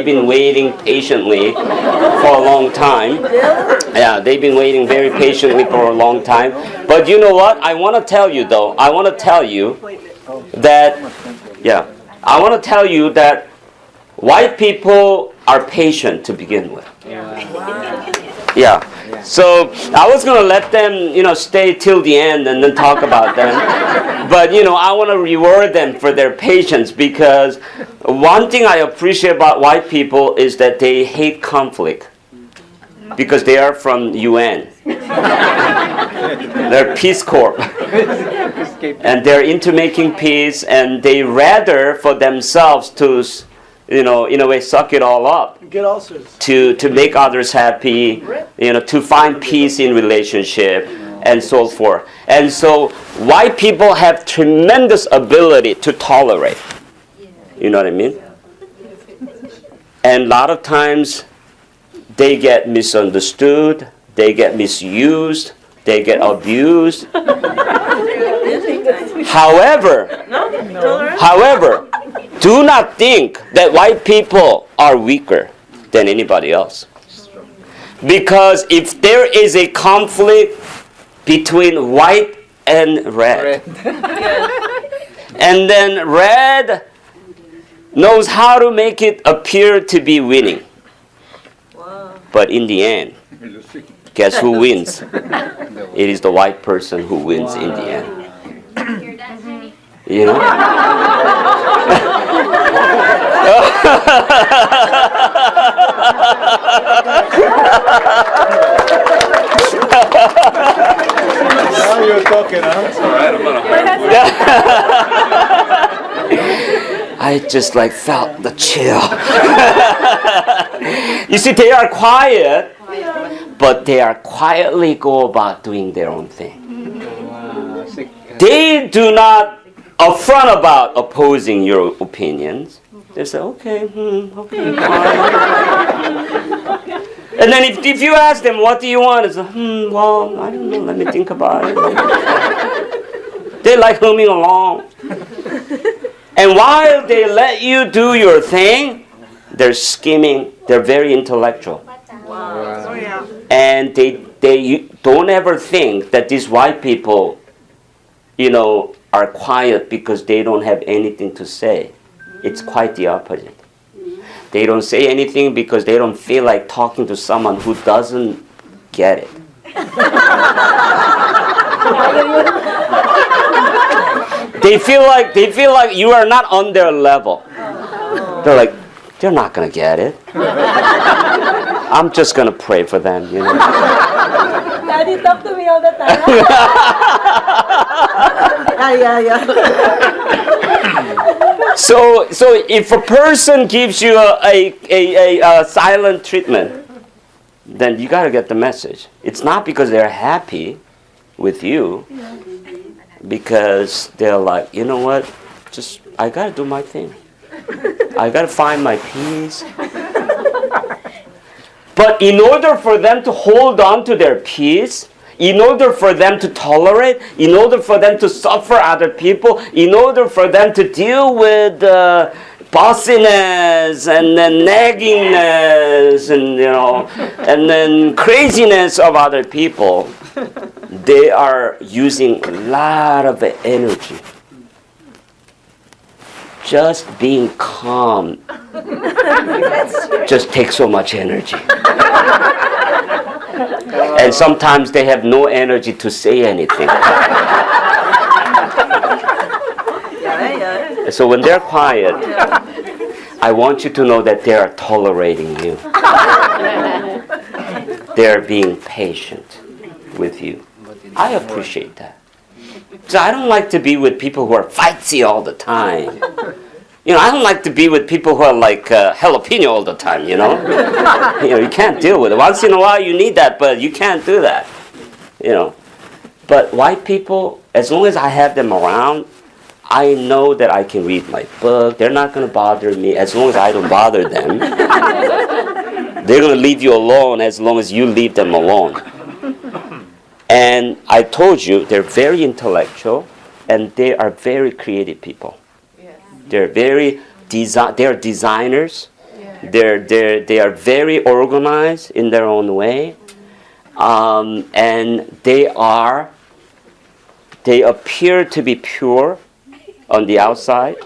been waiting patiently for a long time. Yeah, they've been waiting very patiently for a long time. But you know what? I want to tell you though. I want to tell you that white people are patient to begin with. Yeah. So I was going to let them, stay till the end and then talk about them. But, I want to reward them for their patience, because one thing I appreciate about white people is that they hate conflict, because they are from UN. They're Peace Corps. And they're into making peace, and they rather for themselves to, in a way, suck it all up. Get ulcers. To make others happy, to find peace in relationship, and so forth. And so white people have tremendous ability to tolerate. You know what I mean? And a lot of times they get misunderstood, they get misused, they get abused. However, do not think that white people are weaker than anybody else. Because if there is a conflict between white and red, and then red knows how to make it appear to be winning. But in the end, guess who wins? It is the white person who wins in the end. You know? Now you're talking, huh? That's all right, I'm gonna I just felt the chill. You see, they are quiet, but they are quietly go about doing their own thing. They do not upfront about opposing your opinions. They say, okay, fine. And then if you ask them, what do you want? It's well, I don't know, let me think about it. They like humming along. And while they let you do your thing, they're scheming, they're very intellectual. Wow. And they don't ever think that these white people, are quiet because they don't have anything to say. It's quite the opposite. They don't say anything because they don't feel like talking to someone who doesn't get it. They feel like you are not on their level. They're like, they're not gonna get it. I'm just gonna pray for them, Daddy, talk to me all the time. Yeah. So if a person gives you a silent treatment, then you gotta get the message. It's not because they're happy with you, because they're like, you know what? I gotta do my thing. I gotta find my peace. But in order for them to hold on to their peace, in order for them to tolerate, in order for them to suffer other people, in order for them to deal with bossiness and then naggingness and then craziness of other people, they are using a lot of energy. Just being calm just takes so much energy. And sometimes they have no energy to say anything. So when they're quiet, I want you to know that they are tolerating you. They're being patient with you. I appreciate that. So I don't like to be with people who are fightsy all the time. I don't like to be with people who are like jalapeno all the time, you can't deal with it. Once in a while you need that, but you can't do that, But white people, as long as I have them around, I know that I can read my book. They're not going to bother me as long as I don't bother them. They're going to leave you alone as long as you leave them alone. And I told you, they're very intellectual, and they are very creative people. Yes. They're very they are designers. Yes. They are very organized in their own way, and they appear to be pure on the outside.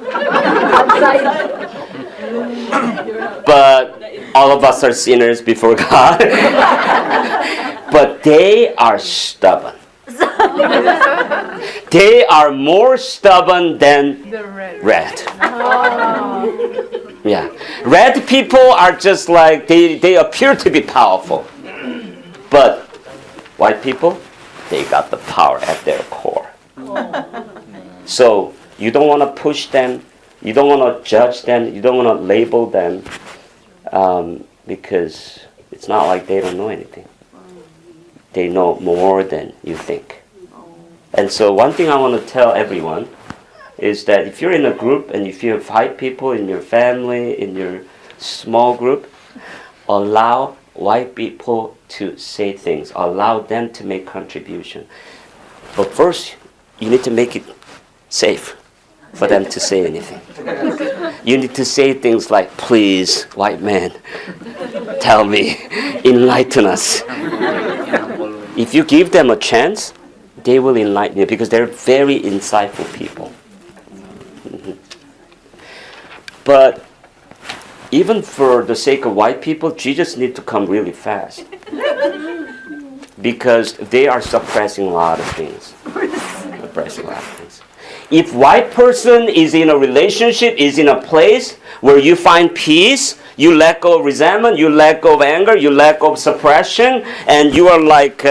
But all of us are sinners before God. But they are stubborn. They are more stubborn than red. Yeah. Red people are just like, they appear to be powerful. But white people, they got the power at their core. So you don't want to push them. You don't want to judge them. You don't want to label them, because it's not like they don't know anything. They know more than you think. And so one thing I want to tell everyone is that if you're in a group and if you have 5 people in your family, in your small group, allow white people to say things. Allow them to make contribution. But first, you need to make it safe for them to say anything. You need to say things like, please, white man, tell me, enlighten us. If you give them a chance, they will enlighten you because they're very insightful people. But even for the sake of white people, Jesus needs to come really fast. Because they are suppressing a lot of things. If white person is in a relationship, is in a place where you find peace, you let go of resentment, you let go of anger, you let go of suppression, and you are like,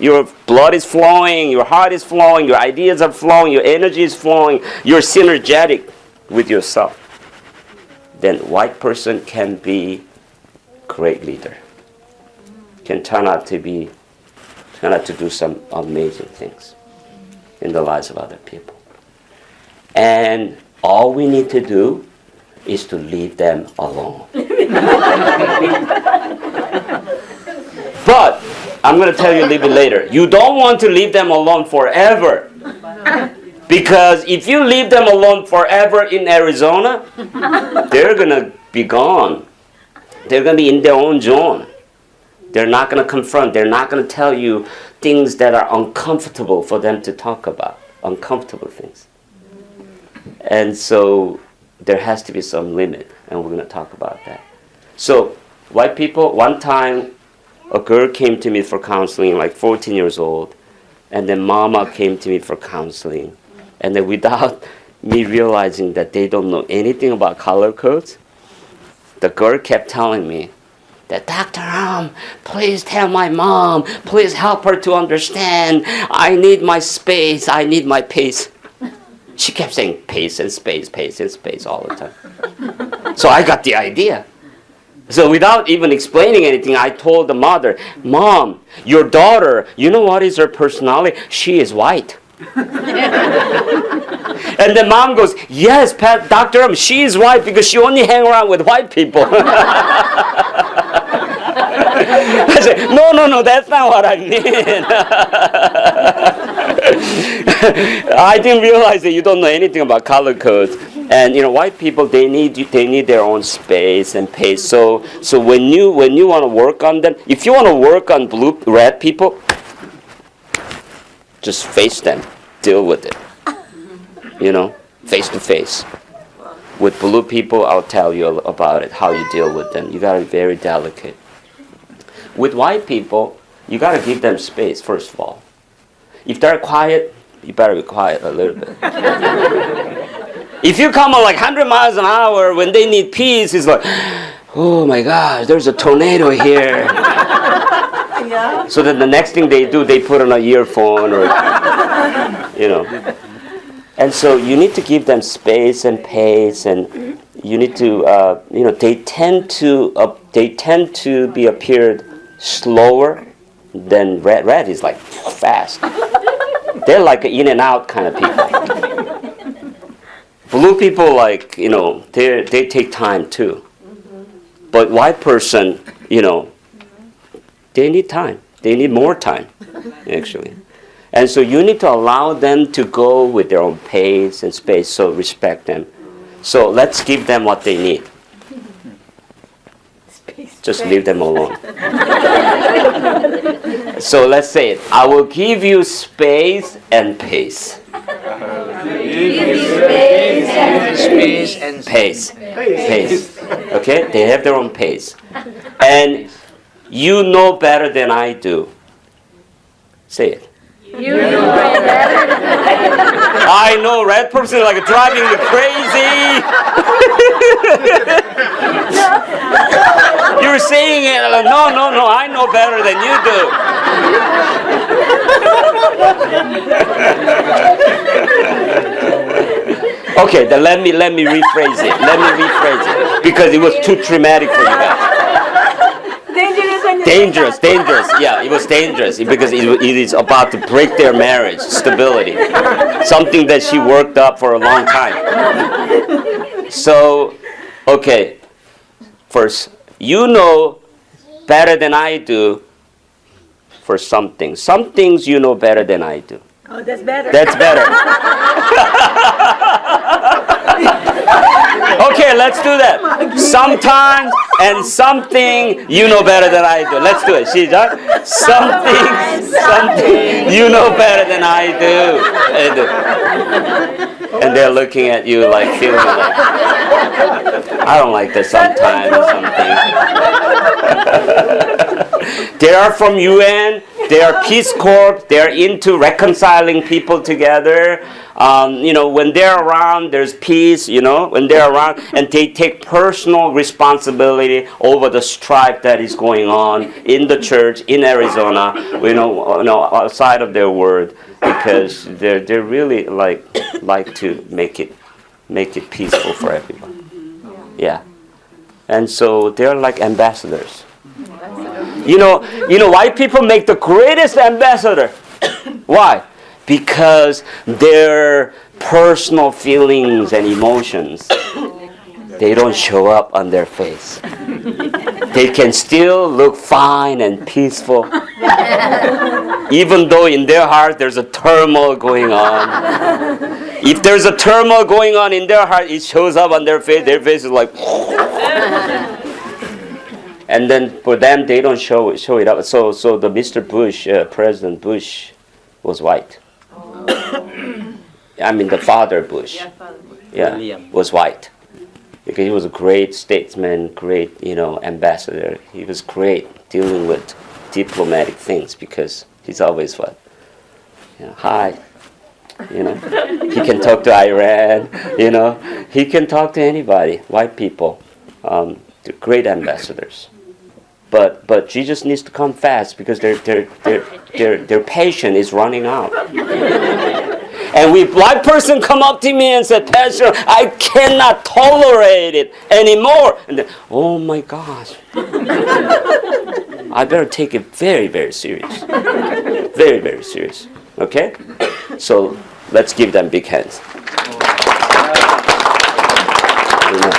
your blood is flowing, your heart is flowing, your ideas are flowing, your energy is flowing, you're synergetic with yourself, then white person can be great leader. Can turn out to do some amazing things in the lives of other people. And all we need to do is to leave them alone. But I'm going to tell you a little bit later. You don't want to leave them alone forever. Because if you leave them alone forever in Arizona, they're going to be gone. They're going to be in their own zone. They're not going to confront. They're not going to tell you things that are uncomfortable for them to talk about. Uncomfortable things. And so there has to be some limit. And we're going to talk about that. So white people, one time a girl came to me for counseling, like 14 years old. And then mama came to me for counseling. And then without me realizing that they don't know anything about color codes, the girl kept telling me that, Dr. Please tell my mom, please help her to understand. I need my space, I need my pace. She kept saying pace and space all the time. So I got the idea. So without even explaining anything, I told the mother, Mom, your daughter, you know what is her personality? She is white. And the mom goes, yes, Dr. She is white because she only hang around with white people. I said, no, that's not what I mean. I didn't realize that you don't know anything about color codes. And white people, they need their own space and pace. So when you want to work on them, if you want to work on red people, just face them, deal with it. Face to face. With blue people, I'll tell you about it, how you deal with them. You gotta be very delicate. With white people, you gotta give them space, first of all. If they're quiet, you better be quiet a little bit. If you come on like 100 miles an hour when they need peace, it's like, oh my gosh, there's a tornado here. Yeah. So then the next thing they do, they put on an earphone or, And so you need to give them space and pace, and you need to, they tend to be appeared slower than red. Red is like fast. They're like an in and out kind of people. Blue people, like, they take time too. But white person, they need time. They need more time, actually. And so you need to allow them to go with their own pace and space, so respect them. So let's give them what they need. Just leave them alone. So let's say it. I will give you space and pace. Space and Pace. Pace. Okay? They have their own pace. And you know better than I do. Say it. You know better. I know, red person is like driving me crazy. You're saying it like, no, I know better than you do. Okay, then let me rephrase it. Because it was too traumatic for you guys. Dangerous. Yeah, it was dangerous because it is about to break their marriage stability. Something that she worked up for a long time. So, okay. First, you know better than I do for some things. Some things you know better than I do. Oh, that's better. That's better. Okay, let's do that. Sometimes and something you know better than I do. Let's do it. 시작. Something you know better than I do. And they're looking at you like feeling like, I don't like this sometimes or something. They are from UN. They are Peace Corps. They are into reconciling people together. When they're around, there's peace, when they're around, and they take personal responsibility over the strife that is going on in the church in Arizona, outside of their word, because they really like to make it peaceful for everyone. Yeah. And so they're like ambassadors. White people make the greatest ambassador. Why? Because their personal feelings and emotions, they don't show up on their face. They can still look fine and peaceful, even though in their heart there's a turmoil going on. If there's a turmoil going on in their heart, it shows up on their face. Their face is like... And then for them, they don't show it up. So the Mr. Bush, President Bush, was white. I mean, the father Bush, was white, because he was a great statesman, great ambassador. He was great dealing with diplomatic things because he's always what, hi, he can talk to Iran, he can talk to anybody. White people, they're great ambassadors. But Jesus needs to come fast because their patience is running out. And when a black person come up to me and said, Pastor, I cannot tolerate it anymore. And then, oh my gosh. I better take it very, very serious. Very, very serious. Okay? So let's give them big hands. Amen.